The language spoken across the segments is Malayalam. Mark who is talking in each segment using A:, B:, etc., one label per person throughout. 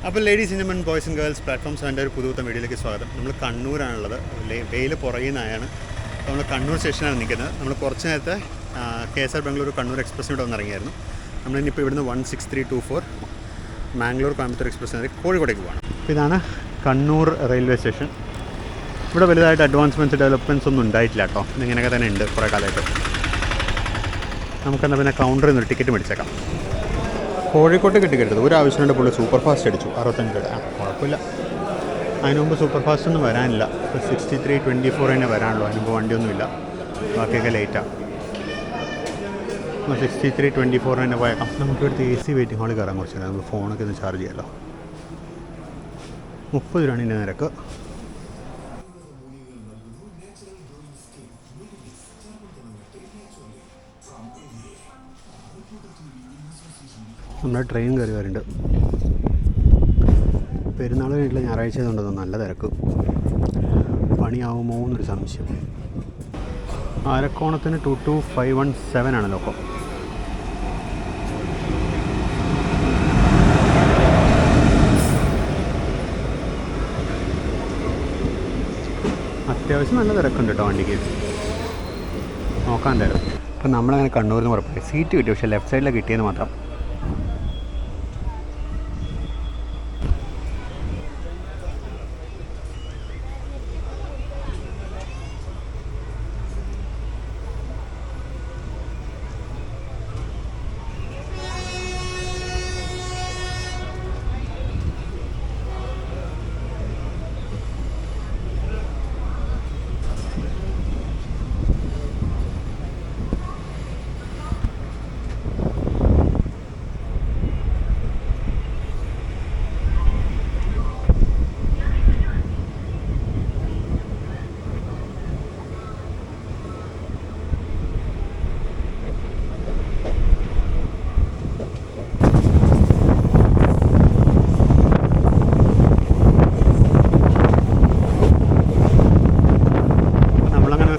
A: അപ്പോൾ ladies and gentlemen boys and girls platforms എൻ്റെ ഒരു പുതുത്ത വീഡിയോയിലേക്ക് സ്വാഗതം. നമ്മൾ കണ്ണൂരാണുള്ളത്. വെയിൽ പുറകിൽ നിന്നായാണ്. അപ്പോൾ നമ്മൾ കണ്ണൂർ സ്റ്റേഷനാണ് നിൽക്കുന്നത്. നമ്മൾ കുറച്ച് നേരത്തെ KSR ബംഗളൂരു കണ്ണൂർ എക്സ്പ്രസ്സിനോട് വന്നിറങ്ങിയായിരുന്നു. നമ്മളിനിപ്പോൾ ഇവിടുന്ന് 16324 മാംഗ്ലൂർ കോയമ്പത്തൂർ എക്സ്പ്രസ് നേരെ കോഴിക്കോടേക്ക് പോകണം. അപ്പോൾ ഇതാണ് കണ്ണൂർ റെയിൽവേ സ്റ്റേഷൻ. ഇവിടെ വലുതായിട്ട് അഡ്വാൻസ്മെൻറ്റ്സ് ഡെവലപ്മെൻറ്റ്സ് ഒന്നും ഉണ്ടായിട്ടില്ല കേട്ടോ. ഇങ്ങനെയൊക്കെ തന്നെ ഉണ്ട് കുറേ കാലമായിട്ട്. നമുക്കെന്നാൽ പിന്നെ കൗണ്ടറിൽ നിന്നൊരു ടിക്കറ്റ് മേടിച്ചേക്കാം. കോഴിക്കോട്ടേക്ക് ടിക്കറ്റ് എടുത്തത് ഒരു ആവശ്യമുണ്ട്. പുള്ളി സൂപ്പർ ഫാസ്റ്റ് അടിച്ചു 65 രൂപ. കുഴപ്പമില്ല. അതിന് മുമ്പ് സൂപ്പർ ഫാസ്റ്റ് ഒന്നും വരാനില്ല. ഇപ്പോൾ 6324 തന്നെ വരാനുള്ളൂ. അതിന് മുമ്പ് വണ്ടിയൊന്നുമില്ല. ബാക്കിയൊക്കെ ലേറ്റാണ്. 6324 തന്നെ പോയേക്കാം. നമുക്ക് ഇവിടുത്തെ AC വെയിറ്റിംഗ് ഹാളിൽ കയറാൻ കുറച്ച് നമുക്ക് ഫോണൊക്കെ ഒന്ന് ചാർജ് ചെയ്യാമല്ലോ. 30 രൂപയാണ് ഇതിൻ്റെ നിരക്ക്. നമ്മുടെ ട്രെയിൻ കയറി വരുന്നുണ്ട്. പെരുന്നാൾ കഴിഞ്ഞിട്ടുള്ള ഞായറാഴ്ച ആയതുകൊണ്ടോ നല്ല തിരക്ക്. പണിയാവുമോ എന്നൊരു സംശയം. ആരക്കോണത്തിന് 22517 ആണ് ലോക്കം. അത്യാവശ്യം നല്ല തിരക്കുണ്ട് കേട്ടോ വണ്ടിക്ക്. നോക്കാൻ തരും. അപ്പം നമ്മളങ്ങനെ കണ്ണൂരിൽ നിന്ന് പുറപ്പെട്ടു. സീറ്റ് കിട്ടി, പക്ഷേ ലെഫ്റ്റ് സൈഡിലാണ് കിട്ടിയെന്ന് മാത്രം.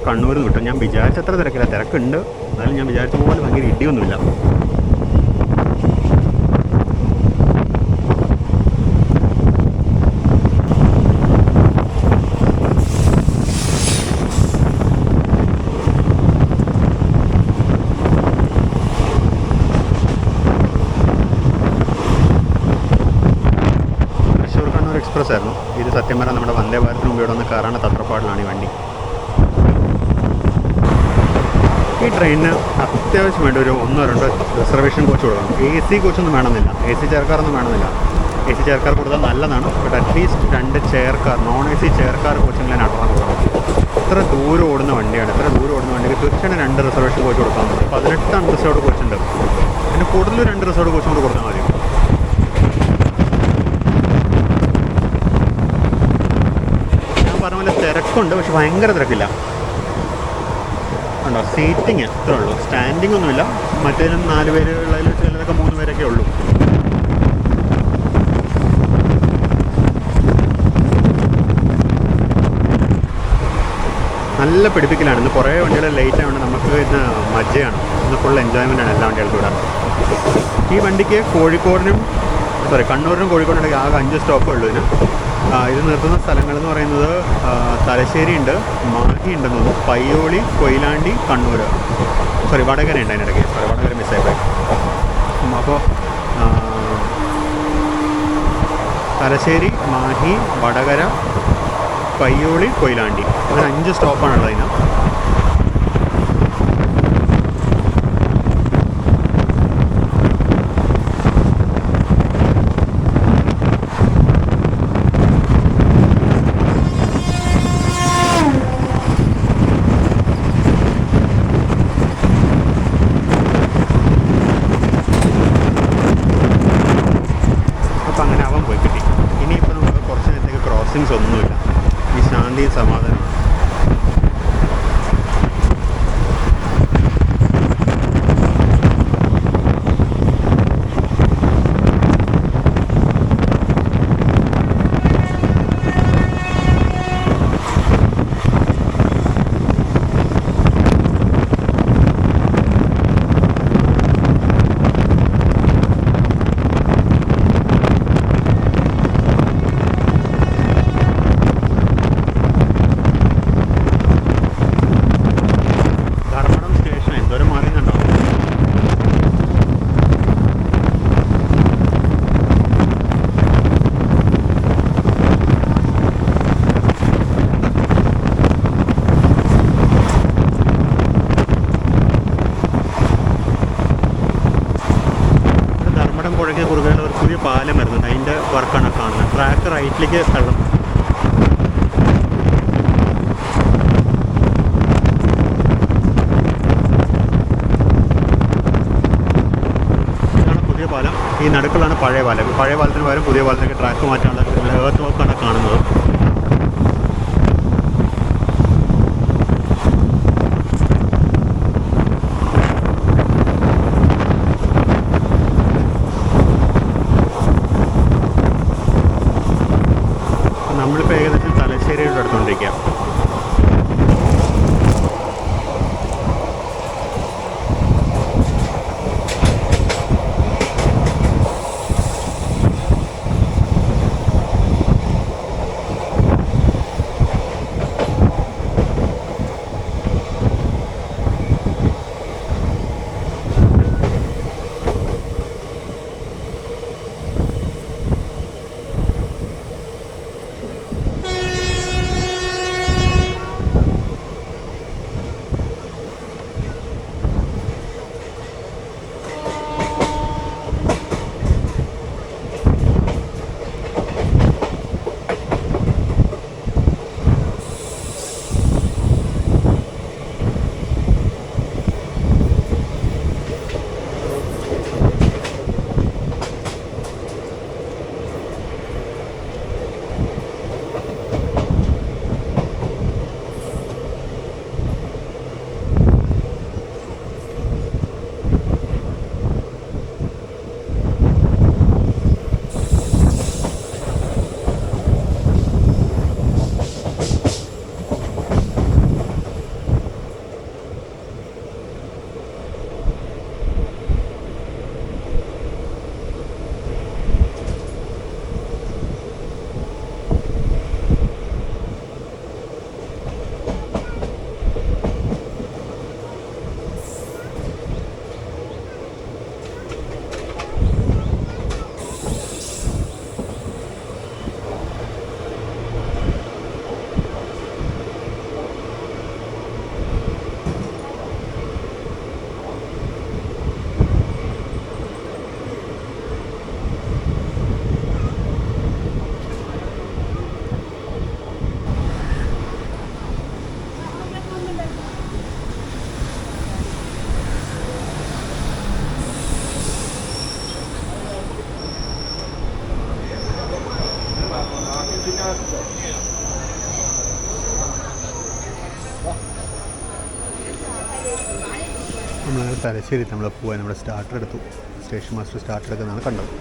A: കണ്ണൂരിൽ നിന്ന് കിട്ടും. ഞാൻ വിചാരിച്ചത്ര തിരക്കില്ല. തിരക്കുണ്ട്, എന്നാലും ഞാൻ വിചാരിച്ച പോലെ ഭയങ്കര ഇടിയൊന്നുമില്ല. തൃശ്ശൂർ കണ്ണൂർ എക്സ്പ്രസ് ആയിരുന്നു ഇത്. സത്യം പറഞ്ഞാൽ നമ്മുടെ വന്ദേ ഭാരതിന് മുമ്പ് ഇവിടെ ഒന്ന് കയറാനുള്ള തത്രപ്പാടിലാണ് ഈ വണ്ടി. ഈ ട്രെയിനിന് അത്യാവശ്യം വേണ്ട ഒരു 1-2 റിസർവേഷൻ കോച്ച് കൊടുക്കണം. AC കോച്ചൊന്നും വേണമെന്നില്ല, AC ചെയർക്കാറൊന്നും വേണമെന്നില്ല. AC ചെയർക്കാർ കൊടുത്താൽ നല്ലതാണ്. ബട്ട് അറ്റ്ലീസ്റ്റ് 2 ചെയർക്കാർ, നോൺ AC ചെയർക്കാർ കോച്ചെങ്കിലും നടത്താൻ കൊടുക്കണം. ഇത്ര ദൂരം ഓടുന്ന വണ്ടിയാണ്. ഇത്ര ദൂരം ഓടുന്ന വണ്ടിക്ക് തീർച്ചയായും 2 റിസർവേഷൻ കോച്ച് കൊടുക്കാൻ മതി. 18 അൺറിസർവ്ഡ് കോച്ചുണ്ട്. പിന്നെ കൂടുതൽ 2 റിസർവ്ഡ് കോച്ചും കൂടെ കൊടുത്താൽ മതി. ഞാൻ പറഞ്ഞ പോലെ തിരക്കുണ്ട്, പക്ഷെ ഭയങ്കര തിരക്കില്ല. ഉണ്ടോ സീറ്റിങ് എത്ര ഉള്ളൂ, സ്റ്റാൻഡിങ് ഒന്നുമില്ല. മറ്റേതിലും 4 പേര് ഉള്ളതിൽ ചിലതൊക്കെ 3 പേരൊക്കെ ഉള്ളൂ. നല്ല പിടിപ്പിക്കലാണ്. ഇന്ന് കുറേ വണ്ടികൾ ലേറ്റ് ആയതുകൊണ്ട് നമുക്ക് ഇന്ന് മജ്ജയാണ്. ഇന്ന് ഫുൾ എൻജോയ്മെൻ്റാണ് എല്ലാ വണ്ടികൾക്കും ഇവിടെ. ഈ വണ്ടിക്ക് കണ്ണൂരിനും കോഴിക്കോടിനും ഇടയ്ക്ക് ആകെ 5 സ്റ്റോപ്പേ ഉള്ളൂ ഇതിന്. ഇത് നിർത്തുന്ന സ്ഥലങ്ങളെന്ന് പറയുന്നത് തലശ്ശേരി ഉണ്ട്, മാഹി ഉണ്ടെന്ന് തോന്നുന്നു, പയ്യോളി, കൊയിലാണ്ടി, കണ്ണൂർ, വടകര ഉണ്ട് അതിനിടയ്ക്ക്. വടകര മിസ്സായിപ്പോയി. അപ്പോൾ തലശ്ശേരി, മാഹി, വടകര, പയ്യോളി, കൊയിലാണ്ടി, അങ്ങനെ 5 സ്റ്റോപ്പാണുള്ളത് ഇതിന്. ഒന്നുമില്ല. ഈ ശാന്തിയും സമാധാനം. പുതിയ പാലം വരുന്നുണ്ട്, അതിൻ്റെ വർക്കാണ് കാണുന്നത്. ട്രാക്ക് റൈറ്റിലേക്ക് തള്ളും. ഇതാണ് പുതിയ പാലം. ഈ നടുക്കളാണ് പഴയ പാലം. പഴയ പാലത്തിന് പകരം പുതിയ പാലത്തിലേക്ക് ട്രാക്ക് മാറ്റാനുള്ള ഏർത്ത് വർക്കാണ് കാണുന്നത്. നമ്മളിപ്പോൾ ഏകദേശം തലശ്ശേരിയോട് അടുത്തുകൊണ്ടിരിക്കുക. നമ്മൾ തലശ്ശേരി നമ്മൾ പോകാൻ നമ്മുടെ സ്റ്റാർട്ടർ എടുത്തു. സ്റ്റേഷൻ മാസ്റ്റർ സ്റ്റാർട്ടർ എടുക്കുന്നതാണ് കണ്ടത്.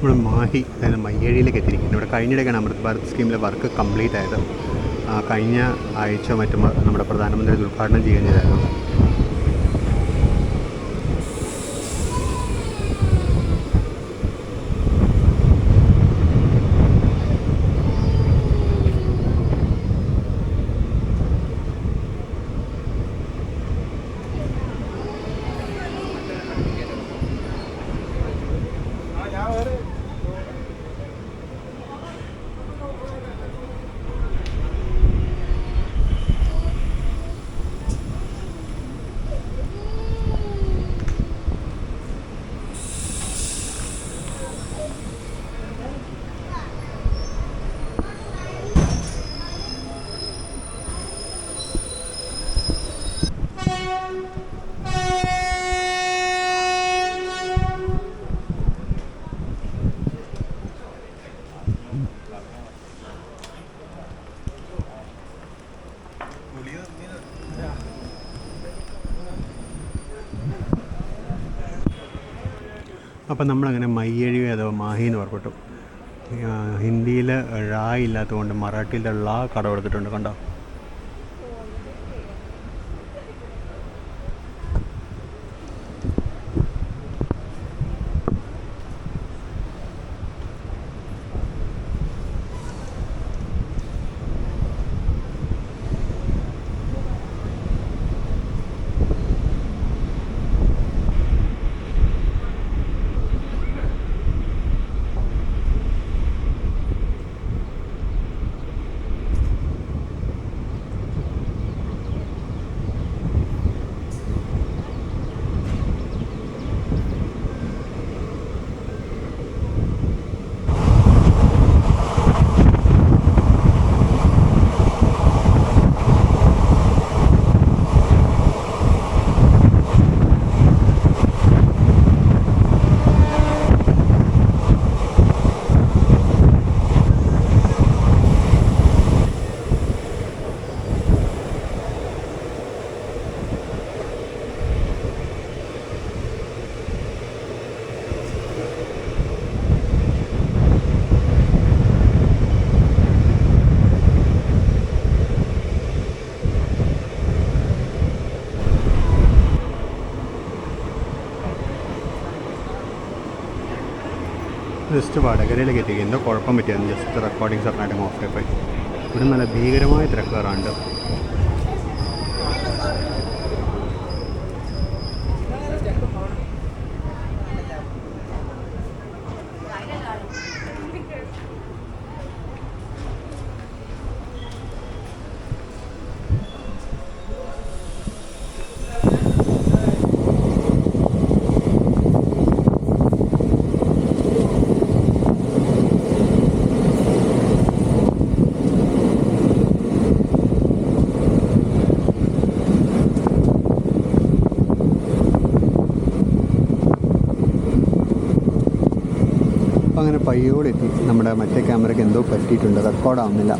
A: നമ്മൾ മാഹി അതായത് മയ്യഴിയിലേക്ക് എത്തിയിരിക്കുന്നത്. ഇവിടെ കഴിഞ്ഞിടയ്ക്കാണ് അമൃത് ഭാരത് സ്കീമിലെ വർക്ക് കംപ്ലീറ്റ് ആയത്. കഴിഞ്ഞ ആഴ്ച മറ്റും നമ്മുടെ പ്രധാനമന്ത്രി ഇത് ഉദ്ഘാടനം ചെയ്യുകയും ചെയ്തായിരുന്നു. അപ്പം നമ്മളങ്ങനെ മയ്യഴി അഥവാ മാഹി എന്ന് പുറപ്പെട്ടു. ഹിന്ദിയിൽ ഴ ഇല്ലാത്തതുകൊണ്ട് മറാഠിയിൽ ള കട കൊടുത്തിട്ടുണ്ട്, കണ്ടോ. ജസ്റ്റ് വടകരയിലേക്ക് എത്തി. എന്തോ കുഴപ്പം പറ്റിയായിരുന്നു. ജസ്റ്റ് റെക്കോർഡിങ് സർനായിട്ട് ഓഫ് ആയിപ്പോയി. ഇവിടെ നല്ല ഭീകരമായ തിരക്ക് കയറാണ്ട്. അങ്ങനെ പയ്യോടെത്തി. നമ്മുടെ മറ്റേ ക്യാമറയ്ക്ക് എന്തോ പറ്റിയിട്ടുണ്ട്, റെക്കോർഡാവുന്നില്ല.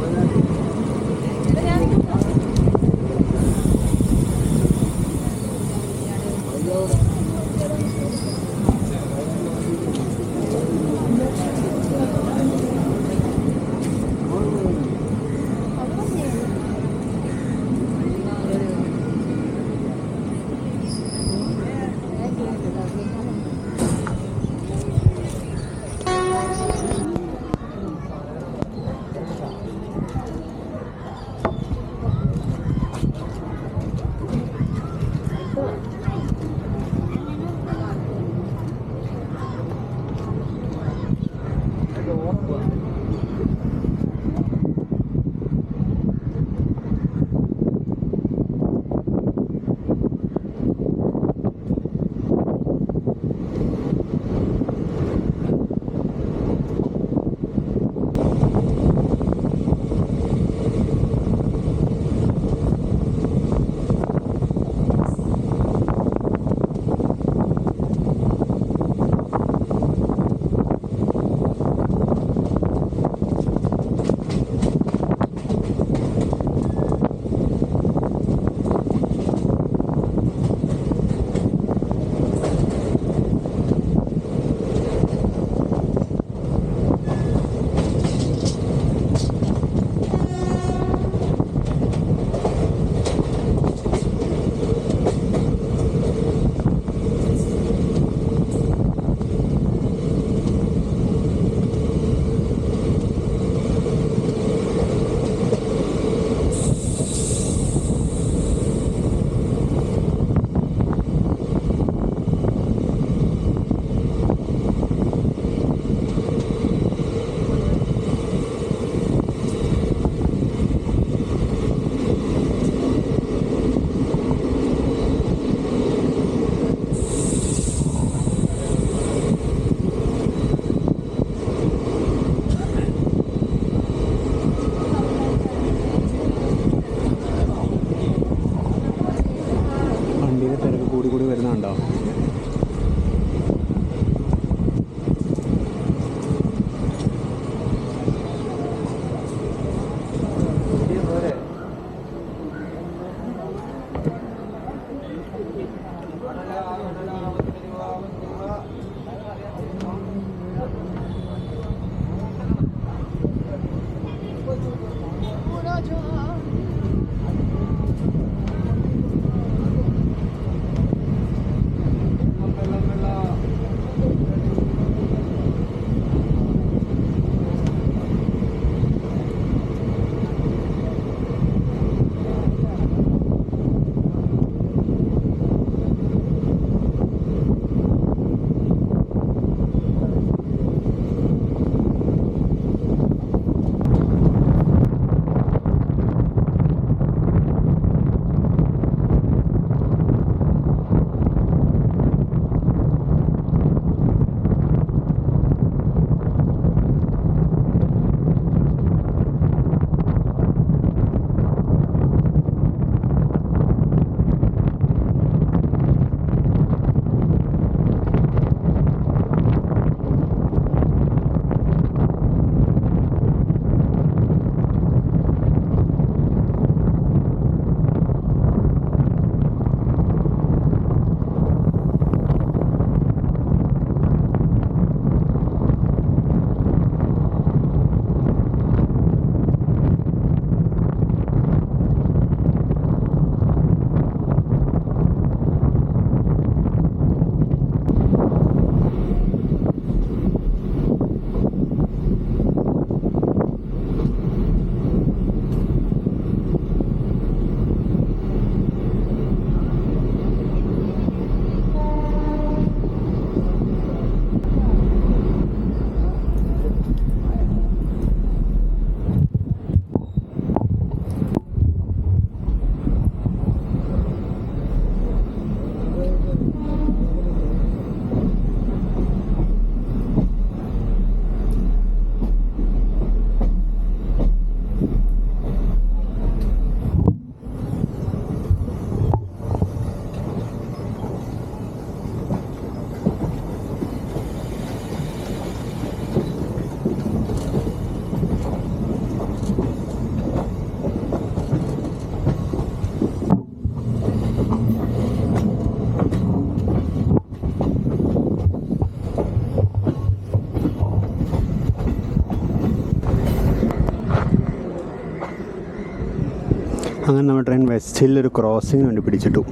A: അങ്ങനെ നമ്മുടെ ട്രെയിൻ വെസ്റ്റ് ഹില്ലിൽ ഒരു ക്രോസിങ്ങിന് വേണ്ടി പിടിച്ചിട്ടു.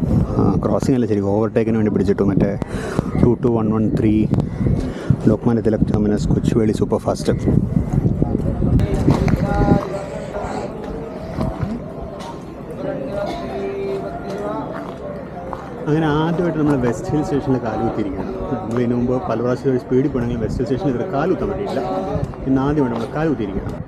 A: ക്രോസിംഗ് അല്ല, ശരി, ഓവർടേക്കിന് വേണ്ടി പിടിച്ചിട്ടു. മറ്റേ 22113 Lokmanya Tilak terminus Kochuveli super fast. അങ്ങനെ ആദ്യമായിട്ട് നമ്മൾ വെസ്റ്റ് ഹിൽ സ്റ്റേഷനിൽ കാലുകുത്തിയിരിക്കുകയാണ്. നമ്മൾ ഇതിനു മുമ്പ് പല പ്രാവശ്യം സ്പീഡിൽ പോകണമെങ്കിൽ വെസ്റ്റ് ഹിൽ സ്റ്റേഷനിൽ ഇതൊരു കാലുകുത്താൻ പറ്റിയില്ല. ഇന്ന് ആദ്യമായിട്ട് നമ്മൾ കാലുകുത്തിയിരിക്കുകയാണ്.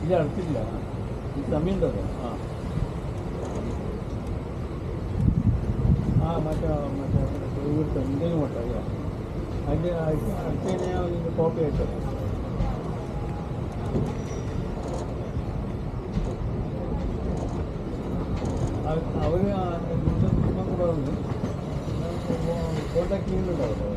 B: ഇത് അടുത്തില്ല, ഈ സമയം ഉണ്ടല്ലോ. മറ്റേ എന്തെങ്കിലും കൊണ്ടല്ല അതിൻ്റെ അടുത്ത് കഴിഞ്ഞാൽ ഇതിൻ്റെ കോപ്പി ആയിട്ട് അവർ കൂടെ വന്ന് കോൺടാക്ട് ചെയ്യുന്നുണ്ടാവല്ലോ.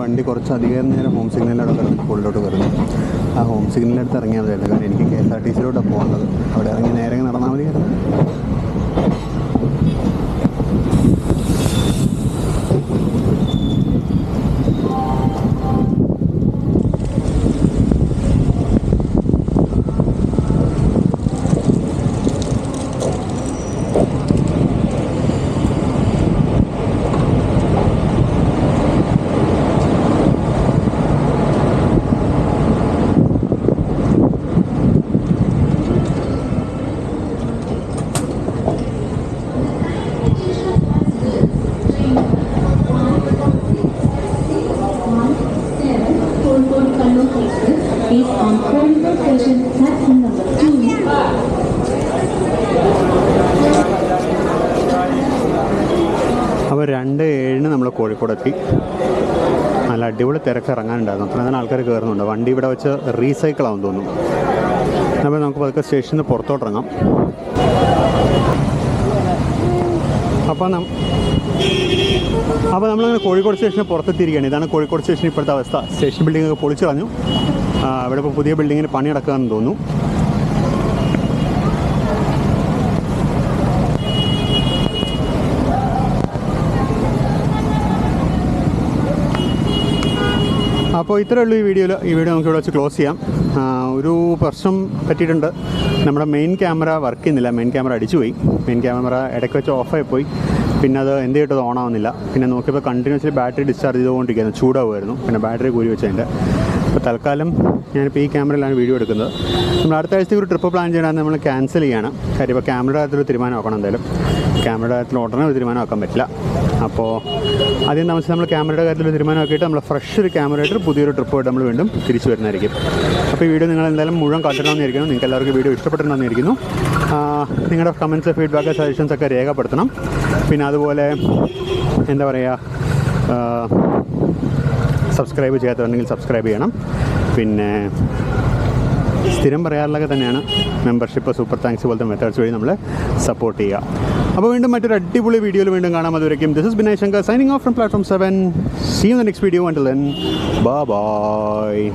A: വണ്ടി കുറച്ച് അധികം നേരം ഹോം സിഗ്നലിലൂടെ കിടന്ന് ഉള്ളിലോട്ട് കയറുന്നു. ആ ഹോം സിഗ്നലിനടുത്ത് ഇറങ്ങിയാൽ മതിയായിരുന്നു, കാരണം എനിക്ക് KSRTCയിലോട്ടാണ് പോകേണ്ടത്. അവിടെ ഇറങ്ങി നേരെ നടന്നാൽ മതിയായിരുന്നു. അപ്പോൾ 2:07 നമ്മൾ കോഴിക്കോടെത്തി. നല്ല അടിപൊളി തിരക്ക് ഇറങ്ങാനുണ്ടായിരുന്നു. അത്രയും തന്നെ ആൾക്കാർ കയറുന്നുണ്ട്. വണ്ടി ഇവിടെ വെച്ച് റീസൈക്കിൾ ആവും തോന്നുന്നു. അപ്പോൾ നമുക്ക് പതുക്കെ സ്റ്റേഷനിൽ നിന്ന് പുറത്തോട്ടിറങ്ങാം. അപ്പോൾ നമ്മളിങ്ങനെ കോഴിക്കോട് സ്റ്റേഷന് പുറത്തെത്തിയിരിക്കുകയാണ്. ഇതാണ് കോഴിക്കോട് സ്റ്റേഷൻ ഇപ്പോഴത്തെ അവസ്ഥ. സ്റ്റേഷൻ ബിൽഡിംഗ് ഒക്കെ പൊളിച്ചു കളഞ്ഞു. ഇവിടെ ഇപ്പോൾ പുതിയ ബിൽഡിങ്ങിന് പണി നടക്കുകയെന്ന് തോന്നുന്നു. അപ്പോൾ ഇത്രയേ ഉള്ളൂ ഈ വീഡിയോ നമുക്ക് ഇവിടെ വെച്ച് ക്ലോസ് ചെയ്യാം. ഒരു പ്രശ്നം പറ്റിയിട്ടുണ്ട്. നമ്മുടെ മെയിൻ ക്യാമറ വർക്ക് ചെയ്യുന്നില്ല. മെയിൻ ക്യാമറ അടിച്ചുപോയി. മെയിൻ ക്യാമറ ഇടയ്ക്ക് വെച്ച് ഓഫായിപ്പോയി. പിന്നെ അത് എന്ത് ചെയ്തിട്ട് ഓൺ ആവുന്നില്ല. പിന്നെ നോക്കിയപ്പോൾ കണ്ടിന്യൂസ്ലി ബാറ്ററി ഡിസ്ചാർജ് ചെയ്തുകൊണ്ടിരിക്കുകയാണ്. ചൂടാവുമായിരുന്നു. പിന്നെ ബാറ്ററി കൂരി വെച്ചതിൻ്റെ. അപ്പോൾ തൽക്കാലം ഞാനിപ്പോൾ ഈ ക്യാമറയിലാണ് വീഡിയോ എടുക്കുന്നത്. നമ്മൾ അടുത്ത ആഴ്ചത്തേക്ക് ഒരു ട്രിപ്പ് പ്ലാൻ ചെയ്യണമെന്ന് നമ്മൾ ക്യാൻസൽ ചെയ്യണം. കാര്യം ഇപ്പോൾ ക്യാമറയുടെ കാര്യത്തിലൊരു തീരുമാനമാക്കണം. എന്തായാലും ക്യാമറയുടെ കാര്യത്തിൽ ഉടനെ ഒരു തീരുമാനമാക്കാൻ പറ്റില്ല. അപ്പോൾ ആദ്യം താമസിച്ച് നമ്മൾ ക്യാമറയുടെ കാര്യത്തിൽ തീരുമാനമാക്കിയിട്ട് നമ്മൾ ഫ്രഷ് ഒരു ക്യാമറയായിട്ട് പുതിയൊരു ട്രിപ്പായിട്ട് നമ്മൾ വീണ്ടും തിരിച്ചു വരുന്നതായിരിക്കും. അപ്പോൾ ഈ വീഡിയോ നിങ്ങൾ എന്തായാലും മുഴുവൻ കണ്ടിട്ടുണ്ടെന്നിരിക്കുന്നു. നിങ്ങൾക്ക് എല്ലാവർക്കും വീഡിയോ ഇഷ്ടപ്പെട്ടിട്ടുണ്ടെന്നിരിക്കുന്നു. നിങ്ങളുടെ കമൻറ്റ്സ്, ഫീഡ്ബാക്ക്, സജഷൻസ് ഒക്കെ രേഖപ്പെടുത്തണം. പിന്നെ അതുപോലെ എന്താ പറയുക, സബ്സ്ക്രൈബ് ചെയ്യാത്തതുണ്ടെങ്കിൽ സബ്സ്ക്രൈബ് ചെയ്യണം. പിന്നെ സ്ഥിരം പറയാറുള്ളതൊക്കെ തന്നെയാണ് മെമ്പർഷിപ്പ്, സൂപ്പർ താങ്ക്സ് പോലത്തെ മെത്തേഡ്സ് വഴി നമ്മൾ സപ്പോർട്ട് ചെയ്യുക. അപ്പോൾ വീണ്ടും മറ്റൊരു അടിപൊളി വീഡിയോയിൽ വീണ്ടും കാണാം. അതുവരെയും this is Binay Shankar signing off from platform 7. See you in the next video. Until then, bye bye.